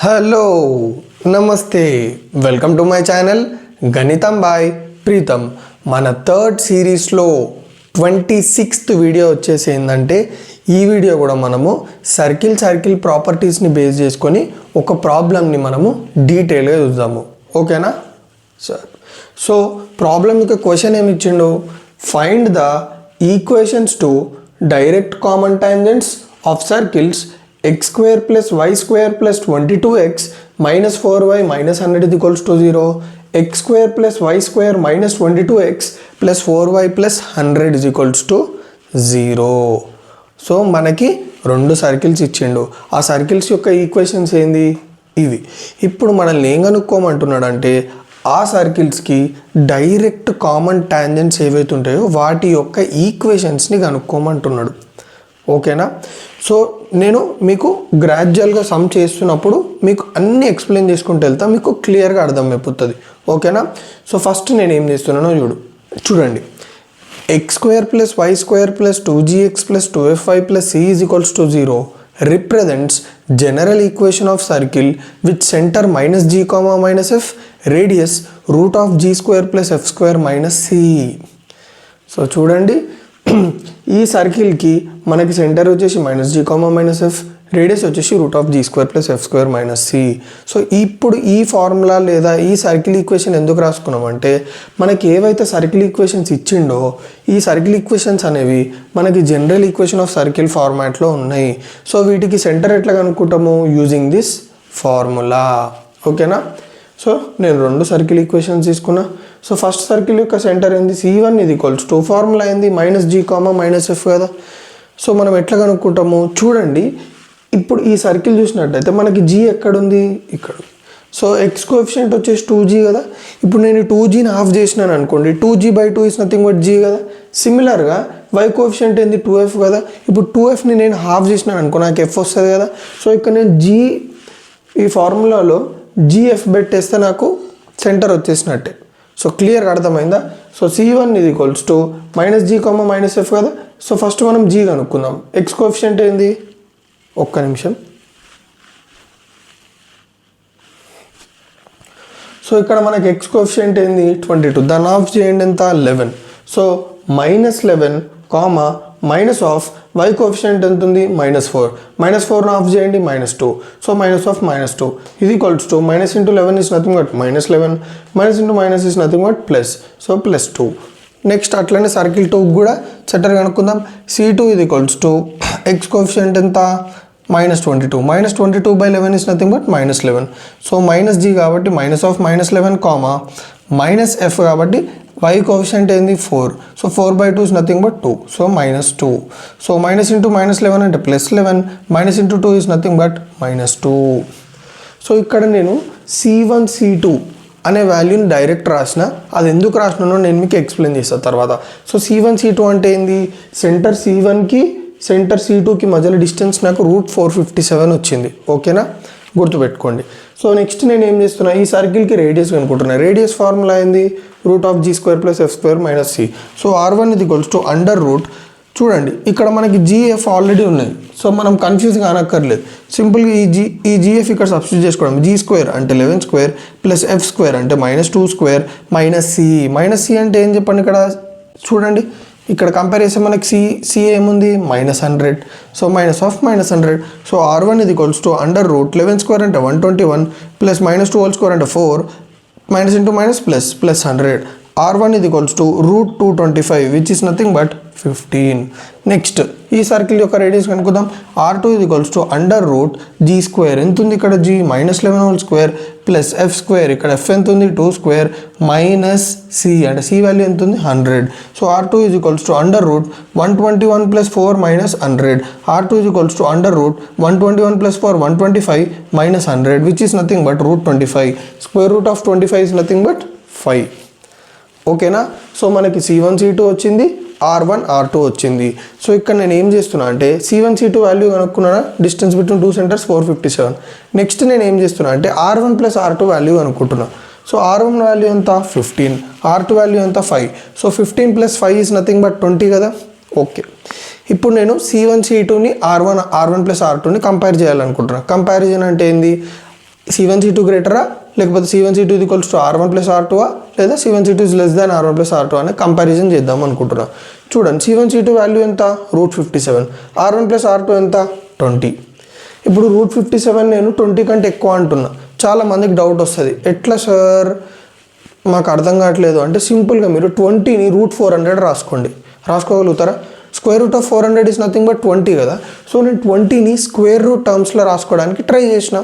Hello నమస్తే welcome to my channel గణితం bye Pritam. మన థర్డ్ సిరీస్లో 26th వీడియో వచ్చేసి ఏంటంటే ఈ వీడియో కూడా మనము సర్కిల్ ప్రాపర్టీస్ని బేస్ చేసుకొని ఒక ప్రాబ్లమ్ని మనము డీటెయిల్గా చూద్దాము. ఓకేనా సార్? సో ప్రాబ్లం యొక్క క్వశ్చన్ ఏమి ఇచ్చిండు, find the equations to direct common tangents of circles x square plus y square plus 22x minus 4y minus 100 is equals to 0, x square plus y square minus 22x plus 4y plus 100 is equals to 0. So మనకి రెండు circles ఇచ్చిండు, ఆ circles యొక్క equations ఏంది ఇవి. ఇప్పుడు మనల్ని ఏం కనుక్కోమంటున్నాడంటే ఆ సర్కిల్స్కి డైరెక్ట్ కామన్ టాంజెంట్స్ ఏవైతే ఉంటాయో వాటి యొక్క ఈక్వేషన్స్ని కనుక్కోమంటున్నాడు. ఓకేనా? సో నేను మీకు గ్రాడ్యువల్గా సమ్ చేస్తున్నప్పుడు మీకు అన్నీ ఎక్స్ప్లెయిన్ చేసుకుంటూ వెళ్తా, మీకు క్లియర్గా అర్థమైపోతుంది. ఓకేనా? సో ఫస్ట్ నేను ఏం చేస్తున్నానో చూడండి. X square plus y square plus 2gx plus 2fy plus c is equals to 0 represents general equation of circle with centre minus g, minus f, radius root of g square plus f square minus c. So చూడండి, ఈ సర్కిల్కి మనకి centre వచ్చేసి minus g, minus f, radius వచ్చేసి root of g square plus f square minus c. So ఇప్పుడు ఈ formula లేదా ఈ సర్కిల్ ఈక్వేషన్ ఎందుకు రాసుకున్నామంటే మనకి ఏవైతే సర్కిల్ ఈక్వేషన్స్ ఇచ్చిండో ఈ సర్కిల్ ఈక్వేషన్స్ అనేవి మనకి జనరల్ ఈక్వేషన్ ఆఫ్ సర్కిల్ ఫార్మాట్లో ఉన్నాయి. సో వీటికి సెంటర్ ఎట్లా కనుక్కుంటాము, యూజింగ్ దిస్ ఫార్ములా. ఓకేనా? సో నేను రెండు సర్కిల్ ఈక్వేషన్స్ తీసుకున్నా. సో ఫస్ట్ సర్కిల్ యొక్క సెంటర్ ఏంది, C1 ఇది ఈక్వల్స్ టు ఫార్ములా ఏంది మైనస్ g, మైనస్ f కదా. సో మనం ఎట్లా కనుక్కుంటాము చూడండి. ఇప్పుడు ఈ సర్కిల్ చూసినట్టయితే మనకి g ఎక్కడుంది, ఇక్కడ. సో ఎక్స్ కోఎఫిషియంట్ వచ్చేసి 2g కదా. ఇప్పుడు నేను 2gని హాఫ్ చేసినాను అనుకోండి, 2g/2 is nothing but g కదా. సిమిలర్గా y కోఎఫిషియంట్ ఏంది 2f కదా. ఇప్పుడు 2fని నేను హాఫ్ చేసినాను అనుకో, నాకు f వస్తుంది కదా. సో ఇక్కడ నేను g ఈ ఫార్ములాలో gf పెట్టేస్తే నాకు సెంటర్ వచ్చేసినట్టే. సో క్లియర్గా అర్థమైందా? సో C1 ఇది equals to minus g, minus f కదా. సో ఫస్ట్ మనం g కనుక్కుందాం. ఎక్స్ కోఎఫిషియంట్ ఏంది, ఒక్క నిమిషం. సో ఇక్కడ మనకి ఎక్స్ కోఎఫిషియంట్ ఏంది 22, దాన్ని ఆఫ్ చేయండి ఎంత 11. So minus 11 minus of y coefficient ఎంత ఉంది -4, -4ను ఆఫ్ చేయండి -2. సో మైనస్ ఆఫ్ -2 ఇది equals to minus into 11 is nothing but -11, minus into minus is nothing but plus. So +2. Next అట్లనే సర్కిల్ 2 కూడా సెంటర్ కనుక్కుందాం. C2 ఇది ఈక్వల్స్ టు ఎక్స్ కోఎఫిషియంట్ ఎంత -22, -22/11 is nothing but -11. So minus g కాబట్టి minus of -11, minus f కాబట్టి y coefficient ఏంది 4. So 4/2 is nothing but 2. So -2. So minus into -11 అంటే +11, minus into 2 is nothing but -2. So ఇక్కడ నేను C1 C2 అనే వాల్యూని direct రాసిన, అది ఎందుకు రాసినానో నేను మీకు ఎక్స్ప్లెయిన్ చేస్తాను తర్వాత. సో C1 C2 అంటే ఏంది, సెంటర్ C1కి సెంటర్ C2కి మధ్యలో డిస్టెన్స్ నాకు √457 వచ్చింది. ఓకేనా? గుర్తుపెట్టుకోండి. సో నెక్స్ట్ నేను ఏం చేస్తున్నా, ఈ సర్కిల్కి రేడియస్ కనుక్కుంటున్నా. రేడియస్ ఫార్ములా ఏంది route of g square plus f square minus c. So r1 ఇది ఈక్వల్స్ టు అండర్ రూట్. చూడండి ఇక్కడ మనకి gf ఆల్రెడీ ఉన్నాయి, సో మనం కన్ఫ్యూజ్ కానక్కర్లేదు. సింపుల్గా ఈ gf ఇక్కడ సబ్స్టిట్యూట్ చేసుకోవడం. g స్క్వేర్ అంటే 11 స్క్వేర్ ప్లస్ f స్క్వేర్ అంటే -2 స్క్వేర్ మైనస్ c అంటే ఏం చెప్పండి. ఇక్కడ చూడండి, ఇక్కడ కంపేర్ చేస్తే మనకి c ఏముంది -100. So minus of -100. So r1 ఇది equals to under root 11 square అంటే 121 ప్లస్ -2 హోల్ స్క్వేర్ అంటే 4, minus into minus plus 100. r1 ఇది equals to √225 which is nothing but 15. Next ఈ సర్కిల్ యొక్క రేడియస్ కనుక్కుందాం. r2 ఇది equals to under root g square ఎంత ఉంది ఇక్కడ g -11 whole square plus f square, ఇక్కడ f ఎంత ఉంది 2 స్క్వేర్ మైనస్ c అంటే c వాల్యూ ఎంత ఉంది 100. సో r2 ఇది equals to under root 121 plus 4 minus 100. r2 ఇది equals to under root 121 plus 4 125 minus 100 which is nothing but √25. Square root of 25 is nothing but 5. ఓకేనా? So మనకి C1 C2 వచ్చింది, R1 R2 వచ్చింది. So ఇక్కడ నేను ఏం చేస్తున్నా అంటే C1 C2 వాల్యూ కనుక్కున్నా, డిస్టెన్స్ బిట్వీన్ 2 సెంటర్స్ 457. నెక్స్ట్ నేను ఏం చేస్తున్నా అంటే R1 ప్లస్ R2 వాల్యూ అనుకుంటున్నా. సో R1 వాల్యూ ఎంత 15, R2 వాల్యూ ఎంత 5. So 15 plus 5 is nothing but 20 కదా. ఓకే, ఇప్పుడు నేను C1 C2ని R1 ప్లస్ R2ని కంపేర్ చేయాలనుకుంటున్నాను. కంపారిజన్ అంటే ఏంది, C1 C2 గ్రేటరా లేకపోతే C1 C2 equals to R1 plus R2 లేదా C1 C2 is less than R1 plus R2 అనే కంపారిజన్ చేద్దాం అనుకుంటున్నా. చూడండి C1 C2 వాల్యూ ఎంత √57, R1 ప్లస్ R2 ఎంత 20. ఇప్పుడు √57 నేను 20 కంటే ఎక్కువ అంటున్నా. చాలా మందికి డౌట్ వస్తుంది, ఎట్లా సార్ మాకు అర్థం కావట్లేదు అంటే సింపుల్గా మీరు 20ని √400 రాసుకోగలుగుతారా? Square root of 400 is nothing but 20 కదా. సో నేను 20ని స్క్వేర్ రూట్ టర్మ్స్లో రాసుకోవడానికి ట్రై చేసిన,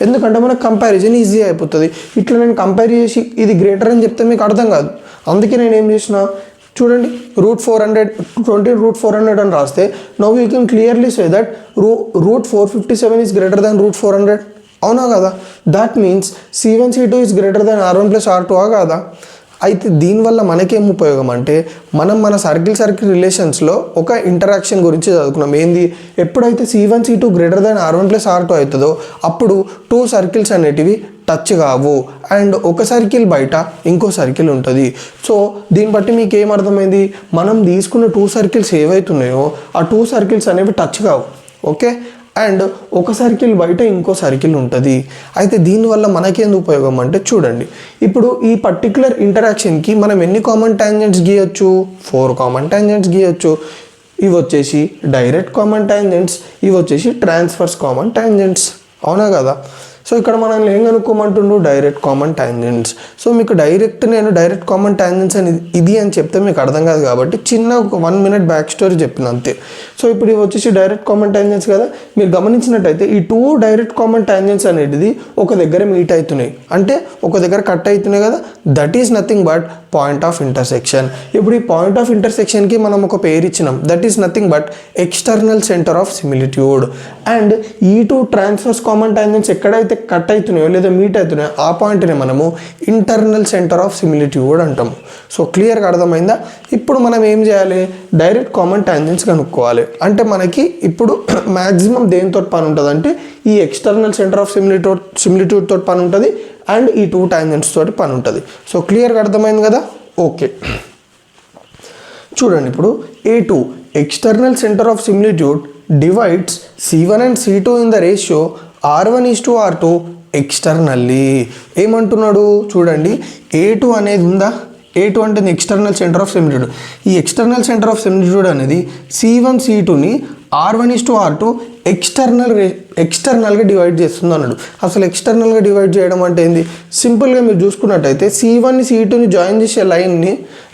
ఎందుకంటే మనకు కంపారిజన్ ఈజీ అయిపోతుంది. ఇట్లా నేను కంపేర్ చేసి ఇది గ్రేటర్ అని చెప్తే మీకు అర్థం కాదు. అందుకే నేను ఏం చేసిన చూడండి, √400 20 √400 అని రాస్తే now you can clearly say that √457 is greater than √400. అవునా కదా? That means C1 C2 is greater than R1 plus R2 కాదా? అయితే దీనివల్ల మనకేం ఉపయోగం అంటే మనం మన సర్కిల్ రిలేషన్స్లో ఒక ఇంటరాక్షన్ గురించి చదువుకున్నాం. ఏంది, ఎప్పుడైతే C1 C2 greater than R1 plus R2 అవుతుందో అప్పుడు 2 సర్కిల్స్ అనేటివి టచ్ కావు అండ్ ఒక సర్కిల్ బయట ఇంకో సర్కిల్ ఉంటుంది. సో దీన్ని బట్టి మీకు ఏమర్థమైంది, మనం తీసుకున్న 2 సర్కిల్స్ ఏవైతున్నాయో ఆ 2 సర్కిల్స్ అనేవి టచ్ కావు. ఓకే, అండ్ ఒక సర్కిల్ బయట ఇంకో సర్కిల్ ఉంటుంది. అయితే దీనివల్ల మనకేంది ఉపయోగం అంటే చూడండి, ఇప్పుడు ఈ పర్టికులర్ ఇంటరాక్షన్కి మనం ఎన్ని కామన్ టాంజెంట్స్ గీయొచ్చు? 4 కామన్ టాంజెంట్స్ గీయొచ్చు. ఇవి వచ్చేసి డైరెక్ట్ కామన్ టాంజెంట్స్, ఇవి వచ్చేసి ట్రాన్స్ఫర్స్ కామన్ టాంజెంట్స్. అవునా కదా? సో ఇక్కడ మనల్ని ఏం కనుక్కోమంటుండు, డైరెక్ట్ కామన్ టాంజెంట్స్. సో మీకు నేను డైరెక్ట్ కామన్ టాంజెంట్స్ అని ఇది అని చెప్తే మీకు అర్థం కాదు కాబట్టి చిన్న ఒక 1 minute బ్యాక్ స్టోరీ చెప్పిన అంతే. సో ఇప్పుడు ఇవి వచ్చేసి డైరెక్ట్ కామన్ టాంజెంట్స్ కదా. మీరు గమనించినట్టయితే ఈ 2 డైరెక్ట్ కామన్ టాంజెంట్స్ అనేది ఒక దగ్గర మీట్ అవుతున్నాయి, అంటే ఒక దగ్గర కట్ అవుతున్నాయి కదా. That is nothing but point of intersection. ఇప్పుడు ఈ పాయింట్ ఆఫ్ ఇంటర్సెక్షన్కి మనం ఒక పేరు ఇచ్చినాం, that is nothing but external centre of similitude. And ఈ 2 ట్రాన్స్ఫర్స్ కామన్ టాంజెంట్స్ ఎక్కడైతే కట్ అవుతున్నాయో లేదా మీట్ అవుతున్నాయో ఆ పాయింట్ని మనము ఇంటర్నల్ సెంటర్ ఆఫ్ సిమిలిట్యూడ్ అంటాము. సో క్లియర్గా అర్థమైందా? ఇప్పుడు మనం ఏం చేయాలి, డైరెక్ట్ కామన్ టాంజెంట్స్ కనుక్కోవాలి. అంటే మనకి ఇప్పుడు మ్యాక్సిమం దేనితో పని ఉంటుంది అంటే ఈ ఎక్స్టర్నల్ సెంటర్ ఆఫ్ సిమిలిట్యూడ్ తోటి పని ఉంటుంది అండ్ ఈ 2 టాంజెంట్స్ తోటి పని ఉంటుంది. సో క్లియర్గా అర్థమైంది కదా? ఓకే, చూడండి ఇప్పుడు A2 external centre of similitude divides C1 and C2 in the ratio R1:R2 externally. ఏమంటున్నాడు చూడండి, A2 అనేది ఉందా, A2 అంటే ఎక్స్టర్నల్ సెంటర్ ఆఫ్ సిమిలిట్యూడ్. ఈ ఎక్స్టర్నల్ సెంటర్ ఆఫ్ సిమిలిట్యూడ్ అనేది C1 C2ని R1:R2 ఎక్స్టర్నల్గా డివైడ్ చేస్తుంది అన్నాడు. అసలు ఎక్స్టర్నల్గా డివైడ్ చేయడం అంటే ఏంది, సింపుల్గా మీరు చూసుకున్నట్టయితే C1ని C2ని జాయిన్ చేసే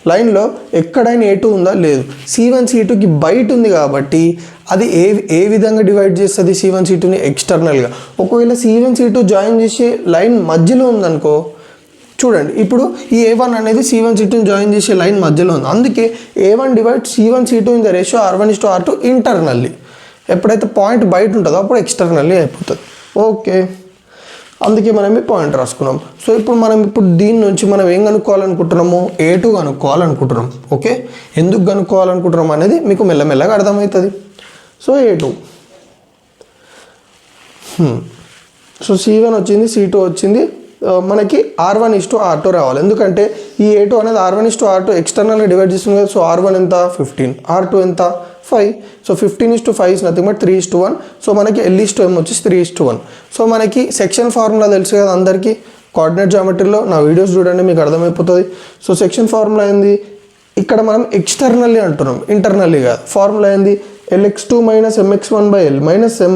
లైన్లో ఎక్కడైనా A2 ఉందా, లేదు. C1 C2కి బయట ఉంది కాబట్టి అది ఏ విధంగా డివైడ్ చేస్తుంది C1 C2ని ఎక్స్టర్నల్గా. ఒకవేళ C1 C2 జాయిన్ చేసే లైన్ మధ్యలో ఉందనుకో, చూడండి ఇప్పుడు ఈ A1 అనేది C1 C2ని జాయిన్ చేసే లైన్ మధ్యలో ఉంది, అందుకే A1 divide C1 C2 in the ratio R1:R2 internally. ఎప్పుడైతే పాయింట్ బయట ఉంటుందో అప్పుడు ఎక్స్టర్నల్లీ అయిపోతుంది. ఓకే, అందుకే మనం ఈ పాయింట్ రాసుకున్నాం. సో ఇప్పుడు దీని నుంచి మనం ఏం కనుక్కోవాలనుకుంటున్నాము, A2 కనుక్కోవాలనుకుంటున్నాం. ఓకే, ఎందుకు కనుక్కోవాలనుకుంటున్నాం అనేది మీకు మెల్లమెల్లగా అర్థమవుతుంది. సో A2, సో C1 వచ్చింది, C2 వచ్చింది, మనకి R1:R2 రావాలి. ఎందుకంటే ఈ A2 అనేది R1:R2 ఎక్స్టర్నల్గా డివైడ్ చేస్తుంది కదా. సో R1 ఎంత 15, R2 ఎంత 5. So 15:5 is nothing but 3:1. So మనకి L:M వచ్చేసి 3:1. సో మనకి సెక్షన్ ఫార్ములా తెలుసు కదా అందరికీ, కోఆర్డినేట్ జామెట్రీలో నా వీడియోస్ చూడండి మీకు అర్థమైపోతుంది. సో సెక్షన్ ఫార్ములా ఏంది, ఇక్కడ మనం ఎక్స్టర్నల్లీ అంటున్నాం, ఇంటర్నల్లీ కాదు. ఫార్ములా ఏంది, Lx2 minus mx1/L minus m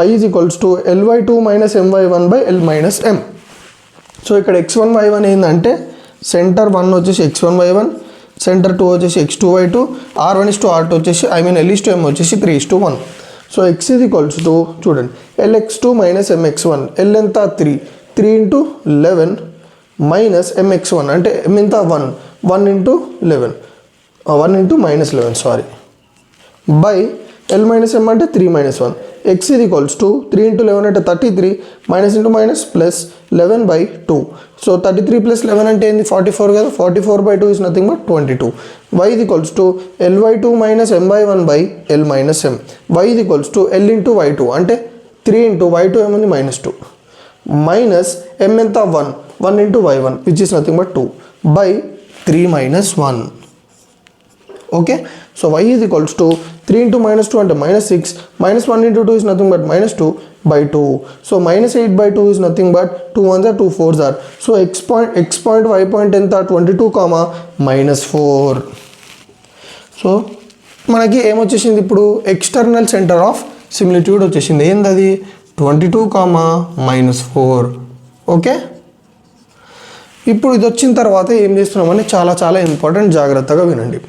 y is equals to Ly2 minus my1/L minus m. So ఇక్కడ x1 y1 ఏంటంటే సెంటర్ 1 వచ్చేసి x1 y1, సెంటర్ 2 వచ్చేసి x2 y2, R1:R2 వచ్చేసి L:M వచ్చేసి 3:1. So x is equals to చూడండి Lx2 minus mx1, L ఎంత 3 × 11 minus mx1 అంటే m ఎంత 1 × 11 sorry by L minus m అంటే 3 - 1. x ఈజ్ ఈక్వల్స్ టు 3 × 11 అంటే 33 minus into minus plus 11/2. So 33 + 11 అంటే ఏంది 44 కదా. 44/2 is nothing but 22. y is equals to Ly2 minus m/1/L minus m. y is equals to L × y2 అంటే 3 × y2 ఏముంది -2 minus m ఎంత 1 × y1 which is nothing but 2 by 3 - 1. Okay, so y is equals to 3 into -2 అంటే -6, -1 into 2 is nothing but -2/2. So -8/2 is nothing but 2 1s are 2 4s are. So x point y point ఎంత 22, -4. So మనకి ఏమొచ్చేసింది ఇప్పుడు external centre of similitude వచ్చేసింది. ఏందది 22, -4. Okay, ఇప్పుడు ఇది వచ్చిన తర్వాత ఏం చేస్తున్నామని చాలా చాలా ఇంపార్టెంట్, జాగ్రత్తగా వినండి.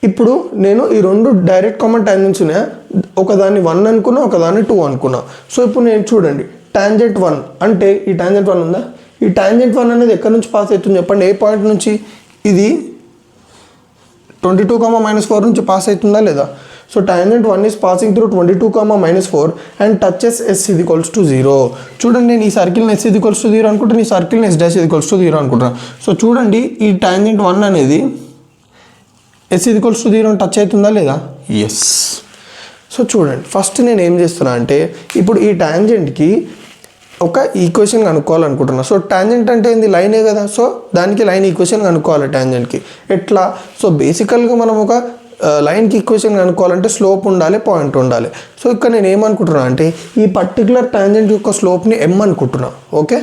ఇప్పుడు నేను ఈ రెండు డైరెక్ట్ కామన్ టాంజెంట్స్ ఉన్నాయి, ఒకదాన్ని 1 అనుకున్నా, ఒకదాన్ని 2 అనుకున్నా. సో ఇప్పుడు నేను చూడండి టాంజెంట్ 1 అంటే ఈ టాంజెంట్ 1 ఉందా, ఈ టాంజెంట్ 1 అనేది ఎక్కడి నుంచి పాస్ అవుతుంది చెప్పండి, ఏ పాయింట్ నుంచి? ఇది 22, -4 నుంచి పాస్ అవుతుందా లేదా? So tangent 1 is passing through 22, -4 and touches s is equals to 0. చూడండి, నేను ఈ సర్కిల్ని s ఈజ్ ఈక్వల్స్ టు 0 అనుకుంటాను, ఈ సర్కిల్ని s dash is equals to 0 అనుకుంటున్నాను. సో చూడండి, ఈ టాంజెంట్ 1 అనేది s is equals to 0 touch అవుతుందా లేదా? ఎస్. సో చూడండి, ఫస్ట్ నేను ఏం చేస్తున్నా అంటే ఇప్పుడు ఈ టాంజెంట్కి ఒక ఈక్వేషన్ కనుక్కోవాలనుకుంటున్నా. సో టాంజెంట్ అంటే ఏంది, లైనే కదా. సో దానికి లైన్ ఈక్వేషన్ కనుక్కోవాలి టాంజెంట్కి. ఎట్లా? సో బేసికల్గా మనం ఒక లైన్కి ఈక్వేషన్ కనుక్కోవాలంటే స్లోప్ ఉండాలి, పాయింట్ ఉండాలి. సో ఇక్కడ నేను ఏమనుకుంటున్నా అంటే ఈ పర్టికులర్ టాంజెంట్ యొక్క స్లోప్ని m అనుకుంటున్నా. ఓకే,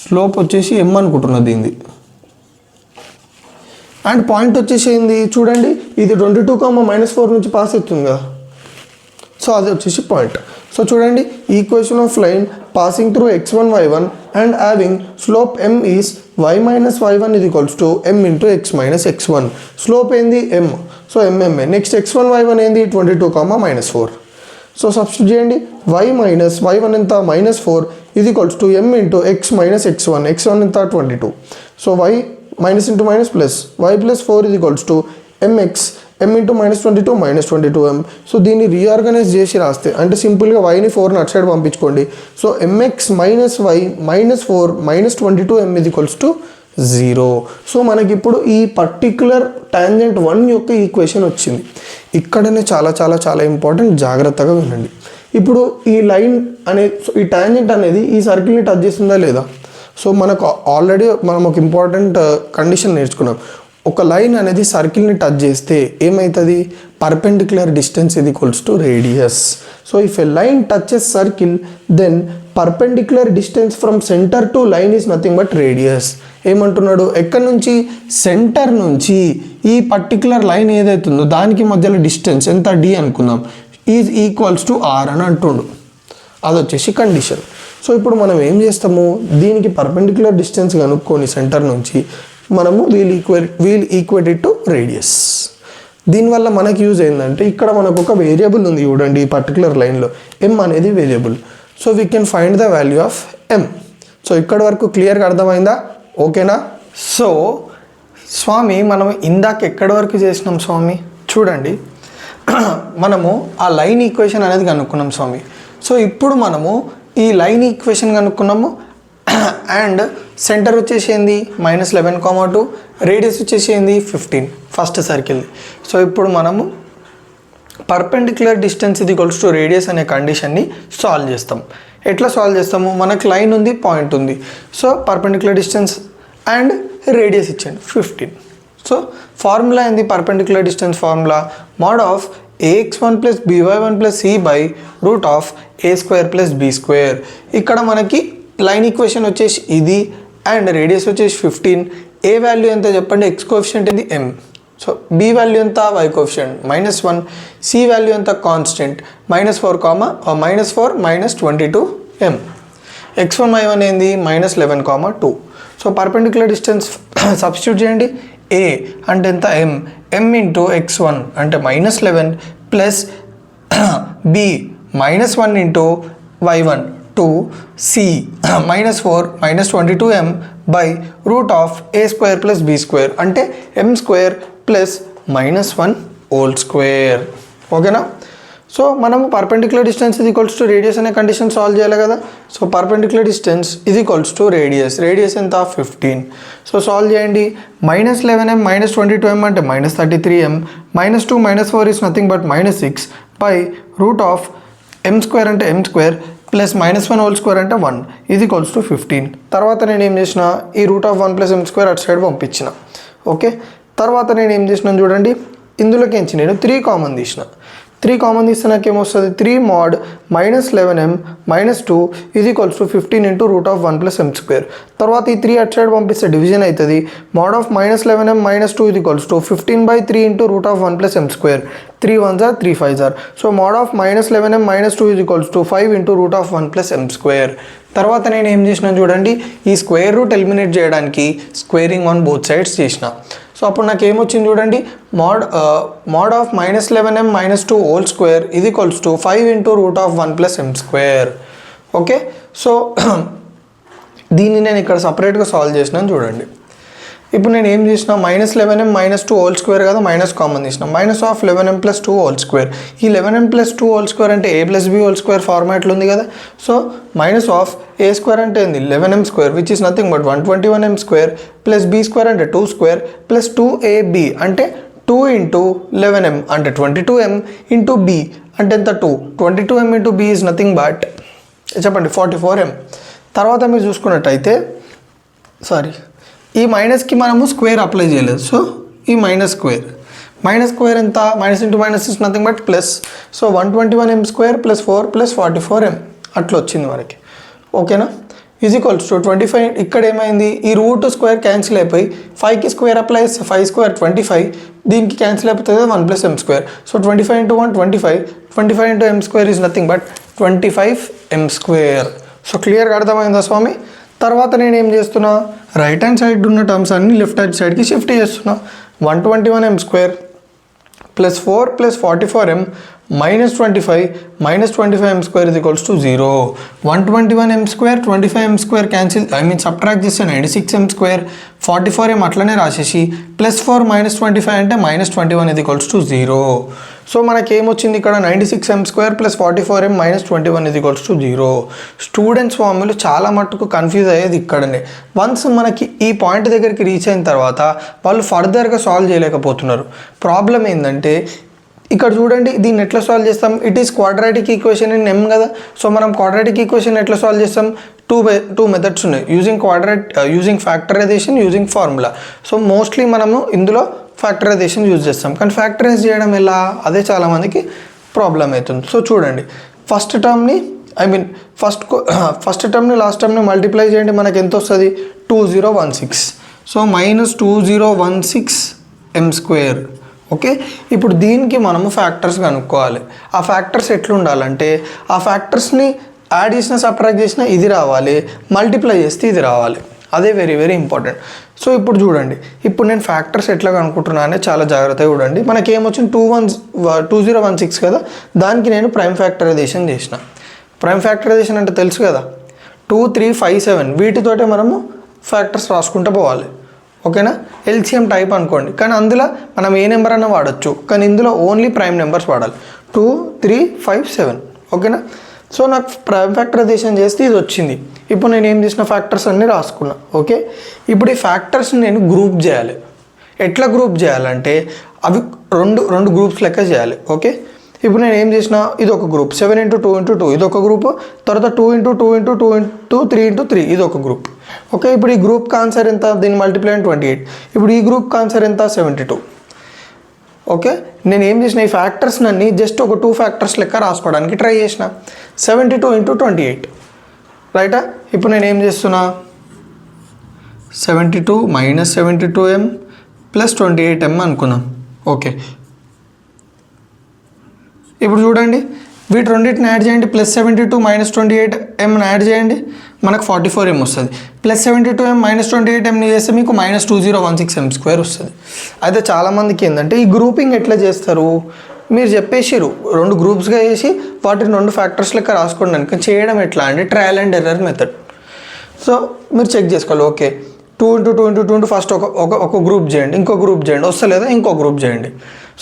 స్లోప్ వచ్చేసి m అనుకుంటున్నా దీనిది. అండ్ పాయింట్ వచ్చేసి ఏంది చూడండి, ఇది 22, -4 నుంచి పాస్ అవుతుంది కదా. సో అది వచ్చేసి పాయింట్. సో చూడండి, equation of line passing through x1 y1 and having slope m is y - y1 is equals to m into x - x1. Slope ఏంది m, so mm. Next x1 y1 ఏంది 22, -4. So substitute చేయండి, y - y1 ఎంత -4 is equals to m into x - x1. x1 ఎంత 22. So y minus into minus plus y plus 4 is equals to mx m into -22 -22m. So దీన్ని reorganise చేసి రాస్తే అంటే సింపుల్గా వైని 4ని అటు సైడ్ పంపించుకోండి. So mx - y -4 -22m is equals to 0. So మనకి ఇప్పుడు ఈ పర్టికులర్ టాంజెంట్ 1 యొక్క ఈక్వేషన్ వచ్చింది. ఇక్కడనే చాలా చాలా చాలా ఇంపార్టెంట్, జాగ్రత్తగా వినండి. ఇప్పుడు ఈ లైన్ అనేది, ఈ టాంజెంట్ అనేది ఈ సర్కిల్ని టచ్ చేస్తుందా లేదా? సో మనకు ఆల్రెడీ మనం ఒక ఇంపార్టెంట్ కండిషన్ నేర్చుకున్నాం. ఒక లైన్ అనేది సర్కిల్ని టచ్ చేస్తే ఏమవుతుంది, పర్పెండిక్యులర్ డిస్టెన్స్ ఇది equals to radius. So if a line touches circle then perpendicular distance from centre to line is nothing but radius. ఏమంటున్నాడు, ఎక్కడి నుంచి, సెంటర్ నుంచి ఈ పర్టికులర్ లైన్ ఏదైతుందో దానికి మధ్యలో డిస్టెన్స్ ఎంత d అనుకుందాం, ఈజ్ ఈక్వల్స్ టు r అని అంటుండు. అది వచ్చేసి కండిషన్. సో ఇప్పుడు మనం ఏం చేస్తాము, దీనికి పర్పెండిక్యులర్ డిస్టెన్స్ కనుక్కొని సెంటర్ నుంచి మనము we'll equate it to radius. దీనివల్ల మనకి యూజ్ ఏంటంటే ఇక్కడ మనకు ఒక వేరియబుల్ ఉంది చూడండి, ఈ పర్టికులర్ లైన్లో m అనేది variable. So we can find the value of m. So ఇక్కడ వరకు క్లియర్గా అర్థమైందా? ఓకేనా? సో స్వామి మనం ఇందాక ఎక్కడి వరకు చేసినాం స్వామి? చూడండి, మనము ఆ లైన్ ఈక్వేషన్ అనేది కనుక్కున్నాం స్వామి. సో ఇప్పుడు మనము ఈ లైన్ ఈక్వేషన్ కనుక్కున్నాము అండ్ సెంటర్ వచ్చేసి ఏంది -11,2, రేడియస్ వచ్చేసి ఏంది 15 ఫస్ట్ సర్కిల్. సో ఇప్పుడు మనము పర్పెండిక్యులర్ డిస్టెన్స్ ఇది ఈక్వల్స్ టు రేడియస్ అనే కండిషన్ని సాల్వ్ చేస్తాం. ఎట్లా సాల్వ్ చేస్తాము, మనకు లైన్ ఉంది, పాయింట్ ఉంది. So perpendicular distance and radius ఇచ్చాను 15. సో ఫార్ములా ఏంది, perpendicular distance formula mod of ax1 + by1 + c √a² + b². ఇక్కడ మనకి లైన్ ఈక్వేషన్ వచ్చేసి ఇది అండ్ రేడియస్ వచ్చేసి 15. ఏ వాల్యూ ఎంత చెప్పండి, x కోఎఫిషియంట్ ఏంది m. సో b వాల్యూ ఎంత, y కోఎఫిషియంట్ -1. c వాల్యూ ఎంత, కాన్స్టెంట్ -4 -22m. x1 y1 ఏంది -11,2. సో పర్పెండిక్యులర్ డిస్టెన్స్ సబ్స్టిట్యూట్ చేయండి. a అంటే ఎంత, m ఇంటూ x1 అంటే -11 plus b -1 into y1 2 c -4 -22m by √a² + b² అంటే m² plus -1 whole square. ఓకేనా? So మనము పర్పెండిక్యులర్ డిస్టెన్స్ ఇది ఈక్వల్స్ టు రేడియస్ అనే కండిషన్ సాల్వ్ చేయాలి కదా. సో పర్పెండిక్యులర్ డిస్టెన్స్ ఇది ఈక్వల్స్ టు రేడియస్, రేడియస్ ఎంత 15. సో సాల్వ్ చేయండి, -11m -22m అంటే -33m, -2 -4 is nothing but -6 by √m² అంటే m² ప్లస్ -1 హోల్ స్క్వేర్ అంటే 1 ఇది ఈక్వల్స్ టు 15. తర్వాత నేను ఏం చేసిన, ఈ √1 + m² అటు సైడ్ పంపించిన. ఓకే, తర్వాత నేను ఏం చేసినాను చూడండి, ఇందులోకించి నేను 3 కామన్ తీసిన. 3 కామన్ తీస్తే నాకు ఏమొస్తుంది, 3 mod -11m - 2 is equals to 15 into √1 + m². తర్వాత ఈ 3 అటు సైడ్ పంపిస్తే డివిజన్ అవుతుంది. mod of -11m - 2 is equals to 15/3 into √1 + m². 3 1s are 3 5s are. So mod of -11m - 2 is equals to 5 into √1 + m². తర్వాత నేను ఏం చేసినా చూడండి, ఈ స్క్వేర్ రూట్ ఎలిమినేట్ చేయడానికి స్క్వేరింగ్ ఆన్ బోత్ సైడ్స్ చేసిన. సో అప్పుడు నాకు ఏమొచ్చింది చూడండి, mod of -11m - 2 whole square is equals to 5 into √1 + m². Okay, so దీన్ని నేను ఇక్కడ సపరేట్గా సాల్వ్ చేసినాను చూడండి. ఇప్పుడు నేను ఏం చేసిన, -11m - 2 హోల్ స్క్వేర్ కదా, మైనస్ కామన్ తీసిన. -11m + 2 whole square. ఈ 11m + 2 హోల్ స్క్వేర్ అంటే a + b హోల్ స్క్వేర్ ఫార్మాట్లో ఉంది కదా. సో -(a² అంటే ఏంది 11m² which is nothing but 121m² + b² అంటే 2² + 2ab అంటే 2 ఇంటూ 11m అంటే 22m ఇంటూ b అంటే ఎంత 2. 22m into b is nothing but చెప్పండి 44m. తర్వాత మీరు చూసుకున్నట్టయితే ఈ మైనస్కి మనము స్క్వేర్ అప్లై చేయలేదు. సో ఈ మైనస్ ఎంత, minus into minus is nothing but plus. So 121m² + 4 + 44m అట్లా వచ్చింది మనకి. ఓకేనా, ఈజ్ ఈక్వల్స్ టు 25. ఇక్కడ ఏమైంది, ఈ రూట్ స్క్వేర్ క్యాన్సిల్ అయిపోయి 5కి స్క్వేర్ అప్లై చేస్తే 5² 25, దీనికి క్యాన్సిల్ అయిపోతుంది 1 + m². So 25 into 1 25, 25 into m² is nothing but 25m². So క్లియర్గా అర్థమైందా స్వామి? తర్వాత నేను ఏం చేస్తున్నా, రైట్ హ్యాండ్ సైడ్ ఉన్న టర్మ్స్ అన్ని లెఫ్ట్ హ్యాండ్ సైడ్కి షిఫ్ట్ చేస్తున్నా. 121m² + 4 + 44m -25 -25m² is equals to 0. 121m², 25m² cancel subtract చేస్తే 96m², 44m అట్లనే రాసేసి +4 -25 అంటే -21 ఈజ్ ఈక్వల్స్ టు 0. సో మనకి ఏమొచ్చింది ఇక్కడ 96m² + 44m -21 is equals to 0. Students ఫార్ములు చాలా మట్టుకు కన్ఫ్యూజ్ అయ్యేది ఇక్కడనే. వన్స్ మనకి ఈ పాయింట్ దగ్గరికి రీచ్ అయిన తర్వాత వాళ్ళు ఫర్దర్గా సాల్వ్ చేయలేకపోతున్నారు. ప్రాబ్లం ఏంటంటే ఇక్కడ చూడండి, దీన్ని ఎట్లా సాల్వ్ చేస్తాం, it is quadratic equation in m కదా. సో మనం క్వాడ్రాటిక్ ఈక్వేషన్ ఎట్లా సాల్వ్ చేస్తాం, టూ మెథడ్స్ ఉన్నాయి, using factorisation, using formula. So mostly మనము ఇందులో ఫ్యాక్టరైజేషన్ యూజ్ చేస్తాం, కానీ ఫ్యాక్టరైజ్ చేయడం ఎలా, అదే చాలామందికి ప్రాబ్లం అవుతుంది. సో చూడండి, ఫస్ట్ టర్మ్ని లాస్ట్ టర్మ్ని మల్టిప్లై చేయండి, మనకి ఎంత వస్తుంది 2016. So -2016m². ఓకే, ఇప్పుడు దీనికి మనము ఫ్యాక్టర్స్ కనుక్కోవాలి. ఆ ఫ్యాక్టర్స్ ఎట్లుండాలంటే, ఆ ఫ్యాక్టర్స్ని యాడ్ చేసిన సబ్ట్రాక్ట్ చేసిన ఇది రావాలి, మల్టిప్లై చేస్తే ఇది రావాలి. అదే వెరీ వెరీ ఇంపార్టెంట్. సో ఇప్పుడు చూడండి, ఇప్పుడు నేను ఫ్యాక్టర్స్ ఎట్లా కనుక్కుంటున్నా అనేది చాలా జాగ్రత్తగా చూడండి. మనకి ఏమొచ్చింది 2016 కదా, దానికి నేను ప్రైమ్ ఫ్యాక్టరైజేషన్ చేసిన. ప్రైమ్ ఫ్యాక్టరైజేషన్ అంటే తెలుసు కదా, 2 3 5 7 వీటితోటే మనము ఫ్యాక్టర్స్ రాసుకుంటూ పోవాలి. ఓకేనా, ఎల్సిఎం టైప్ అనుకోండి, కానీ అందులో మనం ఏ నెంబర్ అన్నా వాడచ్చు, కానీ ఇందులో ఓన్లీ ప్రైమ్ నెంబర్స్ వాడాలి. 2 3 5 7. ఓకేనా, సో నాకు ప్రైమ్ ఫ్యాక్టరైజేషన్ చేస్తే ఇది వచ్చింది. ఇప్పుడు నేను ఏం చేసిన, ఫ్యాక్టర్స్ అన్నీ రాసుకున్నా. ఓకే, ఇప్పుడు ఈ ఫ్యాక్టర్స్ని నేను గ్రూప్ చేయాలి. ఎట్లా గ్రూప్ చేయాలంటే అవి రెండు గ్రూప్స్ లెక్క చేయాలి. ఓకే, ఇప్పుడు నేను ఏం చేసిన, ఇది ఒక గ్రూప్ 7 × 2 × 2 ఇది ఒక గ్రూప్, తర్వాత 2 × 2 × 2 × 3 × 3 ఇది ఒక గ్రూప్. ఓకే, ఇప్పుడు ఈ గ్రూప్కి ఆన్సర్ ఎంత, దీన్ని మల్టిప్లై 28. ఇప్పుడు ఈ గ్రూప్కి ఆన్సర్ ఎంత 72. ఓకే, నేను ఏం చేసిన, ఈ ఫ్యాక్టర్స్ అన్ని జస్ట్ ఒక 2 ఫ్యాక్టర్స్ లెక్క రాసుకోవడానికి ట్రై చేసిన. 72 × 28 రైటా. ఇప్పుడు నేను ఏం చేస్తున్నా, 72 - 72m + 28m అనుకున్నాం. ఓకే, ఇప్పుడు చూడండి, వీటి రెండింటిని యాడ్ చేయండి, +72 - 28m యాడ్ చేయండి, మనకు 44m వస్తుంది. +72m - 28mని చేస్తే మీకు -2016m² వస్తుంది. అయితే చాలామందికి ఏంటంటే ఈ గ్రూపింగ్ ఎట్లా చేస్తారు, మీరు చెప్పేసిరు 2 గ్రూప్స్గా చేసి వాటిని 2 ఫ్యాక్టర్స్ లెక్క రాసుకోండి అనుకో. చేయడం ఎట్లా అంటే trial and error method. So మీరు చెక్ చేసుకోవాలి. ఓకే, 2 × 2 × 2 ఫస్ట్ ఒక గ్రూప్ చేయండి, ఇంకో గ్రూప్ చేయండి, వస్తలేదా ఇంకో గ్రూప్ చేయండి.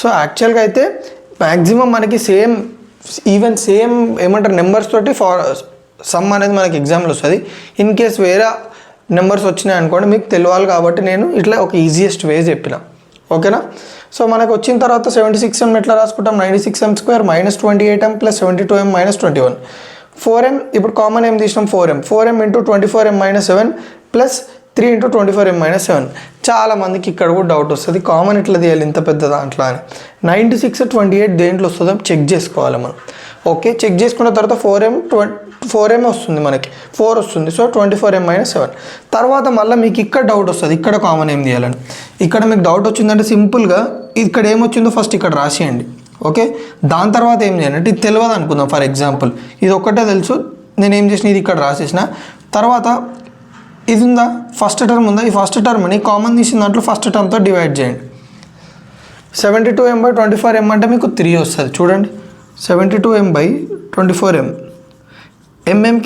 సో యాక్చువల్గా అయితే మ్యాక్సిమం మనకి సేమ్ ఏమంటారు నెంబర్స్ తోటి సమ్ అనేది మనకి ఎగ్జామ్లో వస్తుంది. ఇన్ కేస్ వేరే నెంబర్స్ వచ్చినాయి అనుకోండి, మీకు తెలియాలి కాబట్టి నేను ఇట్లా ఒక ఈజియెస్ట్ వే చెప్పిన. ఓకేనా, సో మనకు వచ్చిన తర్వాత 76m ఎట్లా రాసుకుంటాం, 96m² - 28m + 72m - 21. 4m ఇప్పుడు కామన్ ఏం తీసినాం, 4m × 24m - 7 + 3 × 24m-7. చాలా మందికి ఇక్కడ కూడా డౌట్ వస్తుంది, కామన్ ఎట్లా తీయాలి ఇంత పెద్ద దాంట్లో అని. 96 28 దేంట్లో వస్తుందో చెక్ చేసుకోవాలి మనం. ఓకే, చెక్ చేసుకున్న తర్వాత 4m వస్తుంది, మనకి 4 వస్తుంది. So 24m-7. తర్వాత మళ్ళీ మీకు ఇక్కడ డౌట్ వస్తుంది, ఇక్కడ కామన్ ఏం తీయాలని. ఇక్కడ మీకు డౌట్ వచ్చిందంటే సింపుల్గా ఇక్కడ ఏమొచ్చిందో ఫస్ట్ ఇక్కడ రాసేయండి. ఓకే, దాని తర్వాత ఏం చేయాలంటే ఇది తెలియదు అనుకుందాం. ఫర్ ఎగ్జాంపుల్ ఇది ఒక్కటే తెలుసు, నేను ఏం చేసిన ఇది ఇక్కడ రాసేసిన. తర్వాత ఇది ఉందా, ఫస్ట్ టర్మ్ ఉందా, ఈ ఫస్ట్ టర్మ్ని కామన్ తీసిన దాంట్లో ఫస్ట్ టర్మ్తో డివైడ్ చేయండి. 72m/24m అంటే మీకు 3 వస్తుంది. చూడండి, 72m/24m.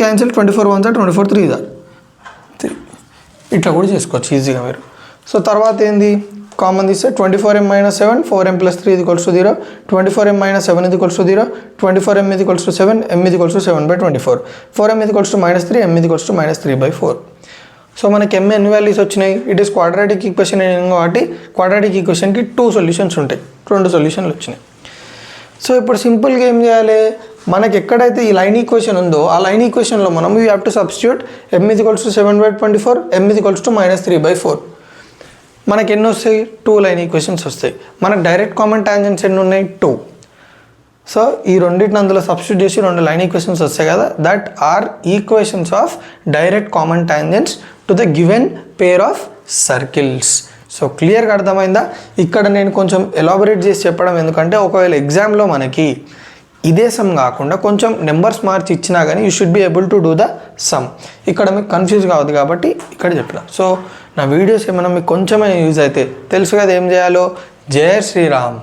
క్యాన్సిల్, 24 1 24 3 3. ఇట్లా కూడా చేసుకోవచ్చు ఈజీగా మీరు. సో తర్వాత ఏంది, కామన్ తీస్తే 24m-7, 4m + 3 = 0, 24m-7 = 0, 24m = 7, m = 7/24, 4m = -3, m = -3/4. So మనకి m ఎన్ని వాల్యూస్ వచ్చినాయి, ఇట్ ఈస్ క్వాడ్రాటిక్ ఈక్వేషన్ కాబట్టి క్వాడ్రాటిక్ ఈక్వేషన్కి 2 సొల్యూషన్స్ ఉంటాయి, 2 సొల్యూషన్లు వచ్చినాయి. సో ఇప్పుడు సింపుల్గా ఏం చేయాలి, మనకి ఎక్కడైతే ఈ లైన్ ఈక్వేషన్ ఉందో ఆ లైన్ ఈక్వేషన్లో మనం you have to substitute m = 7/24, m = -3/4. మనకి ఎన్ని వస్తాయి, 2 లైన్ ఈక్వేషన్స్ వస్తాయి. మనకు డైరెక్ట్ కామన్ టాంజెంట్స్ ఎన్ని ఉన్నాయి, 2. సో ఈ రెండింటిని అందులో సబ్స్టిట్యూట్ చేసి 2 లైన్ ఈక్వేషన్స్ వస్తాయి కదా, that are equations of direct common tangents to the given pair of circles. So క్లియర్గా అర్థమైందా. ఇక్కడ నేను కొంచెం ఎలాబొరేట్ చేసి చెప్పడం ఎందుకంటే ఒకవేళ ఎగ్జామ్లో మనకి ఇదే సమ్ కాకుండా కొంచెం నెంబర్స్ మార్చి ఇచ్చినా కానీ you should be able to do the sum. ఇక్కడ మీకు కన్ఫ్యూజ్ కావద్దు కాబట్టి ఇక్కడ చెప్పిన. సో నా వీడియోస్ ఏమైనా మీకు కొంచెమే యూజ్ అయితే తెలుసు కదా ఏం చేయాలో. జై శ్రీరామ్.